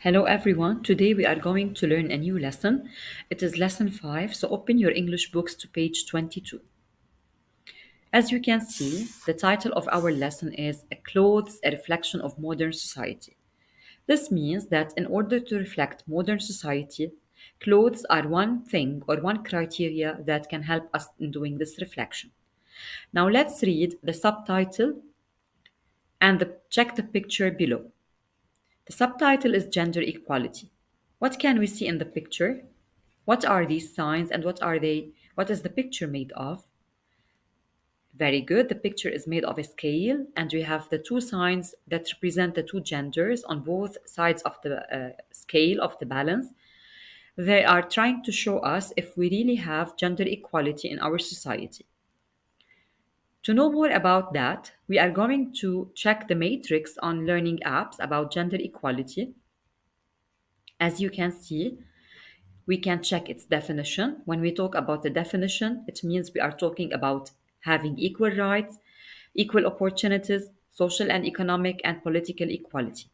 Hello everyone. Today we are going to learn a new lesson. It is lesson 5, so open your English books to page 22. As you can see, the title of our lesson is Clothes, a Reflection of Modern Society. This means that in order to reflect modern society, clothes are one thing or one criteria that can help us in doing this reflection. Now let's read the subtitle and check the picture below. The subtitle is Gender Equality. What can we see in the picture? What are these signs and what are they? What is the picture made of? Very good. The picture is made of a scale, and we have the two signs that represent the two genders on both sides of the scale of the balance. They are trying to show us if we really have gender equality in our society. To know more about that, we are going to check the matrix on learning apps about gender equality. As you can see, we can check its definition. When we talk about the definition, it means we are talking about having equal rights, equal opportunities, social and economic and political equality.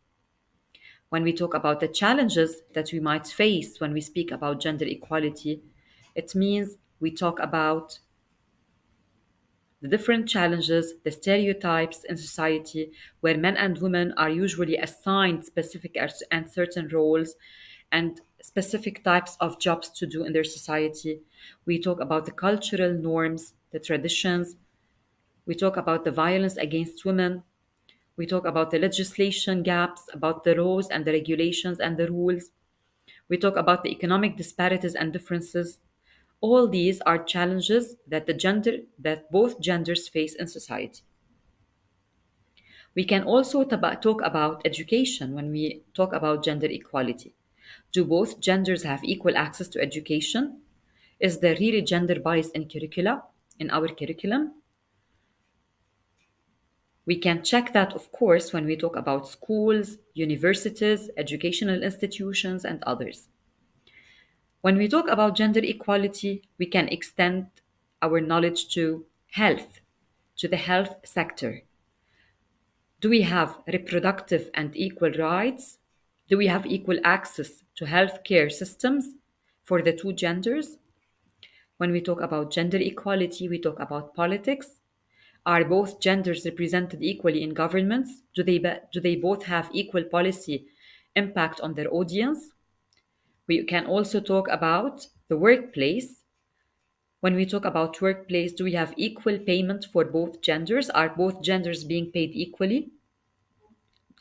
When we talk about the challenges that we might face when we speak about gender equality, it means we talk about the different challenges, the stereotypes in society where men and women are usually assigned specific and certain roles and specific types of jobs to do in their society. We talk about the cultural norms, the traditions. We talk about the violence against women. We talk about the legislation gaps, about the laws and the regulations and the rules. We talk about the economic disparities and differences. All these are challenges that both genders face in society. We can also talk about education when we talk about gender equality. Do both genders have equal access to education? Is there really gender bias in our curriculum? We can check that, of course, when we talk about schools, universities, educational institutions, and others. When we talk about gender equality, we can extend our knowledge to health, to the health sector. Do we have reproductive and equal rights? Do we have equal access to healthcare systems for the two genders? When we talk about gender equality, we talk about politics. Are both genders represented equally in governments? Do they both have equal policy impact on their audience? We can also talk about the workplace. When we talk about workplace, do we have equal payment for both genders? Are both genders being paid equally?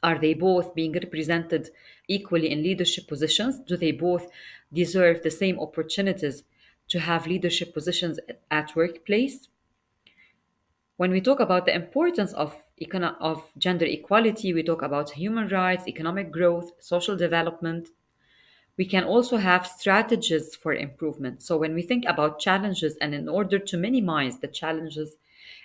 Are they both being represented equally in leadership positions? Do they both deserve the same opportunities to have leadership positions at workplace? When we talk about the importance of gender equality, we talk about human rights, economic growth, social development. We can also have strategies for improvement. So, when we think about challenges and in order to minimize the challenges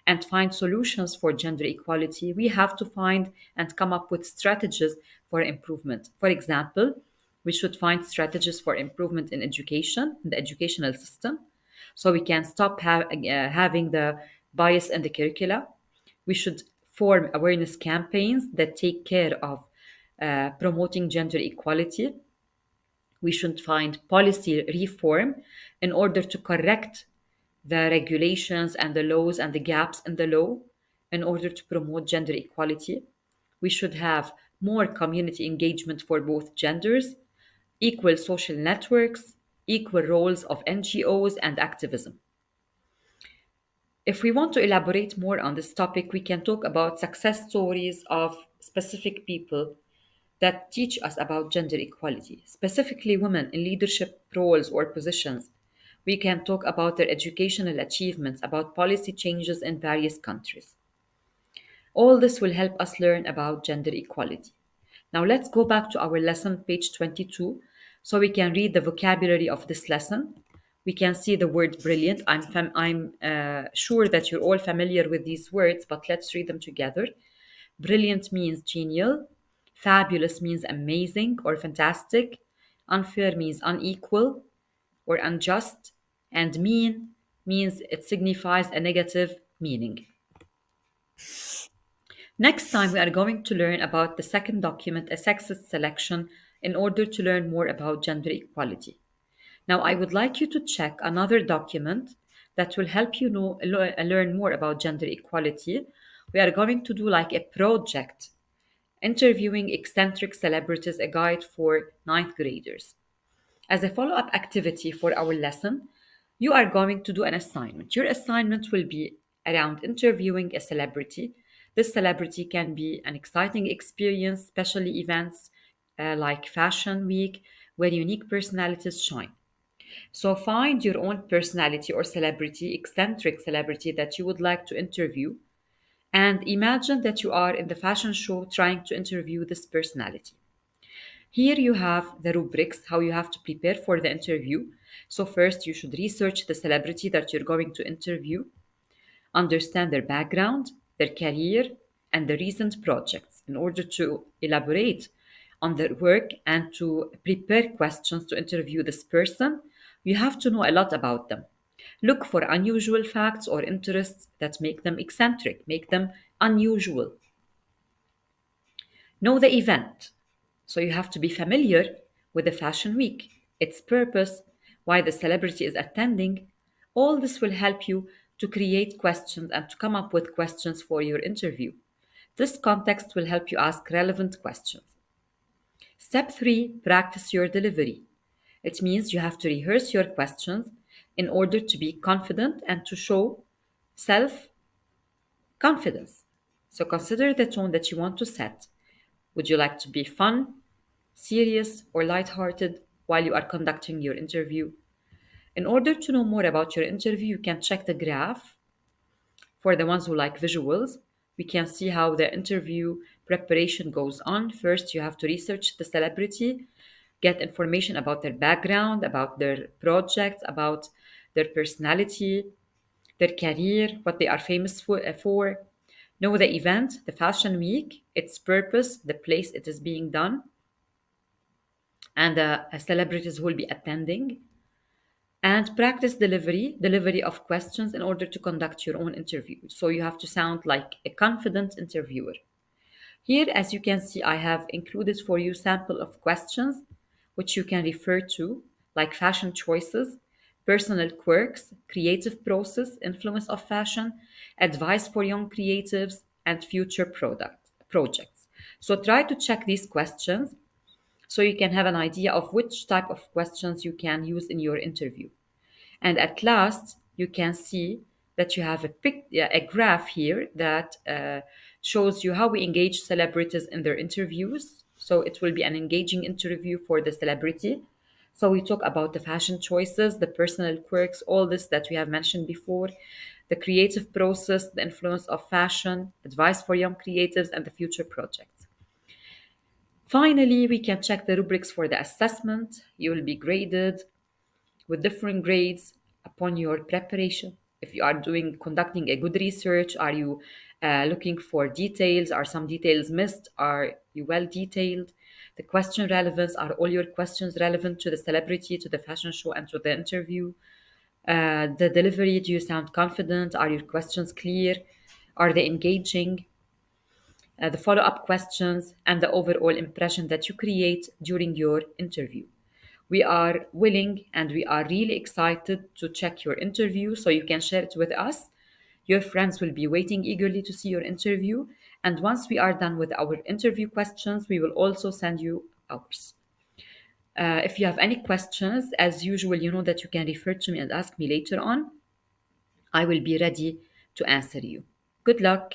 and find solutions for gender equality, we have to find and come up with strategies for improvement. For example, we should find strategies for improvement in education, in the educational system, so we can stop having the bias in the curricula. We should form awareness campaigns that take care of promoting gender equality. We should find policy reform in order to correct the regulations and the laws and the gaps in the law in order to promote gender equality. We should have more community engagement for both genders, equal social networks, equal roles of NGOs, and activism. If we want to elaborate more on this topic, we can talk about success stories of specific people that teach us about gender equality, specifically women in leadership roles or positions. We can talk about their educational achievements, about policy changes in various countries. All this will help us learn about gender equality. Now let's go back to our lesson, page 22, so we can read the vocabulary of this lesson. We can see the word brilliant. I'm sure that you're all familiar with these words, but let's read them together. Brilliant means genial. Fabulous means amazing or fantastic. Unfair means unequal or unjust. And mean means it signifies a negative meaning. Next time, we are going to learn about the second document, a sexist selection in order to learn more about gender equality. Now, I would like you to check another document that will help you learn more about gender equality. We are going to do like a project interviewing eccentric celebrities, a guide for ninth graders. As a follow up activity for our lesson, you are going to do an assignment. Your assignment will be around interviewing a celebrity. This celebrity can be an exciting experience, especially events like Fashion Week, where unique personalities shine. So find your own personality or celebrity, eccentric celebrity that you would like to interview, and imagine that you are in the fashion show trying to interview this personality. Here you have the rubrics, how you have to prepare for the interview. So, first, you should research the celebrity that you're going to interview, understand their background, their career, and the recent projects in order to elaborate on their work and to prepare questions to interview this person. You have to know a lot about them. Look for unusual facts or interests that make them eccentric, make them unusual. Know the event. So you have to be familiar with the Fashion Week, its purpose, why the celebrity is attending. All this will help you to create questions and to come up with questions for your interview. This context will help you ask relevant questions. Step 3, practice your delivery. It means you have to rehearse your questions in order to be confident and to show self confidence. So consider the tone that you want to set. Would you like to be fun, serious, or lighthearted while you are conducting your interview? In order to know more about your interview, you can check the graph. For the ones who like visuals, we can see how the interview preparation goes on. First, you have to research the celebrity, get information about their background, about their projects, about their personality, their career, what they are famous for. Know the event, the Fashion Week, its purpose, the place it is being done, and the celebrities who will be attending. And practice delivery of questions in order to conduct your own interview. So you have to sound like a confident interviewer. Here, as you can see, I have included for you sample of questions which you can refer to, like fashion choices, personal quirks, creative process, influence of fashion, advice for young creatives, and future product projects. So try to check these questions so you can have an idea of which type of questions you can use in your interview. And at last, you can see that you have a graph here that shows you how we engage celebrities in their interviews. So it will be an engaging interview for the celebrity. So we talk about the fashion choices, the personal quirks, all this that we have mentioned before, the creative process, the influence of fashion, advice for young creatives, and the future projects. Finally, we can check the rubrics for the assessment. You will be graded with different grades upon your preparation. If you are conducting a good research, are you looking for details? Are some details missed? Are you well detailed? The question relevance, are all your questions relevant to the celebrity, to the fashion show, and to the interview? The delivery, do you sound confident? Are your questions clear? Are they engaging? The follow up questions, and the overall impression that you create during your interview. We are willing and we are really excited to check your interview so you can share it with us. Your friends will be waiting eagerly to see your interview. And once we are done with our interview questions, we will also send you ours. If you have any questions, as usual, you know that you can refer to me and ask me later on. I will be ready to answer you. Good luck.